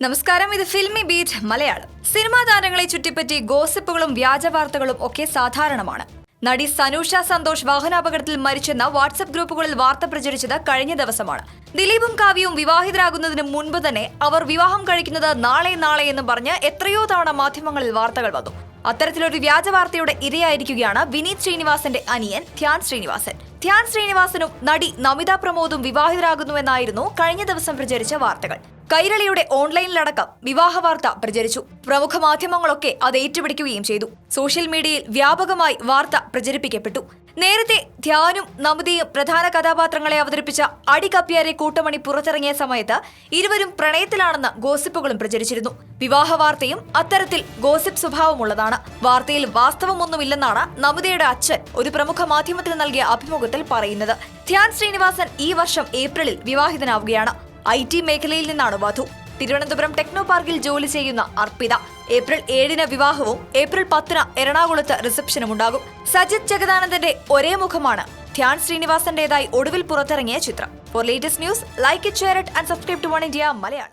നമസ്കാരം, ഇത് filmy beat Malayalam. Cinema താരങ്ങളെ ചുറ്റിപ്പറ്റി ഗോസിപ്പുകളും വ്യാജ വാർത്തകളും ഒക്കെ സാധാരണമാണ്. നടി സനൂഷ സന്തോഷ് വാഹനാപകടത്തിൽ മരിച്ചെന്ന വാട്സ്ആപ്പ് ഗ്രൂപ്പുകളിൽ വാർത്ത പ്രചരിച്ചത് കഴിഞ്ഞ ദിവസമാണ്. ദിലീപും കാവ്യയും വിവാഹിതരാകുന്നതിന് മുൻപ് തന്നെ അവർ വിവാഹം കഴിക്കുന്നത് നാളെ എന്ന് പറഞ്ഞ് എത്രയോ തവണ മാധ്യമങ്ങളിൽ വാർത്തകൾ വന്നു. അത്തരത്തിലൊരു വ്യാജ വാർത്തയുടെ ഇരയായിരിക്കുകയാണ് വിനീത് ശ്രീനിവാസന്റെ അനിയൻ ധ്യാൻ ശ്രീനിവാസൻ. ധ്യാൻ ശ്രീനിവാസനും നടി നമിത പ്രമോദും വിവാഹിതരാകുന്നുവെന്നായിരുന്നു കഴിഞ്ഞ ദിവസം പ്രചരിച്ച വാർത്തകൾ. കൈരളിയുടെ ഓൺലൈനിലടക്കം വിവാഹ വാർത്ത പ്രചരിച്ചു. പ്രമുഖ മാധ്യമങ്ങളൊക്കെ അത് ഏറ്റുപിടിക്കുകയും ചെയ്തു. സോഷ്യൽ മീഡിയയിൽ വ്യാപകമായി വാർത്ത പ്രചരിപ്പിക്കപ്പെട്ടു. നേരത്തെ ധ്യാനും നമിതയും പ്രധാന കഥാപാത്രങ്ങളെ അവതരിപ്പിച്ച അടികപ്പ്യാരെ കൂട്ടമണി പുറത്തിറങ്ങിയ സമയത്ത് ഇരുവരും പ്രണയത്തിലാണെന്ന് ഗോസിപ്പുകളും പ്രചരിച്ചിരുന്നു. വിവാഹ വാർത്തയും അത്തരത്തിൽ ഗോസിപ്പ് സ്വഭാവമുള്ളതാണ്. വാർത്തയിൽ വാസ്തവമൊന്നുമില്ലെന്നാണ് നമിതയുടെ അച്ഛൻ ഒരു പ്രമുഖ മാധ്യമത്തിന് നൽകിയ അഭിമുഖത്തിൽ പറയുന്നത്. ധ്യാൻ ശ്രീനിവാസൻ ഈ വർഷം ഏപ്രിലിൽ വിവാഹിതനാവുകയാണ്. IT മേഖലയിൽ നിന്നാണ് വധു. തിരുവനന്തപുരം ടെക്നോ പാർക്കിൽ ജോലി ചെയ്യുന്ന അർപ്പിത. ഏപ്രിൽ 7 വിവാഹവും ഏപ്രിൽ 10 എറണാകുളത്ത് റിസപ്ഷനും ഉണ്ടാകും. സജിത് ജഗദാനന്ദന്റെ ഒരേ മുഖമാണ് ധ്യാൻ ശ്രീനിവാസന്റേതായി ഒടുവിൽ പുറത്തിറങ്ങിയ ചിത്രം. For latest news, like it, share it and subscribe to Oneindia Malayalam.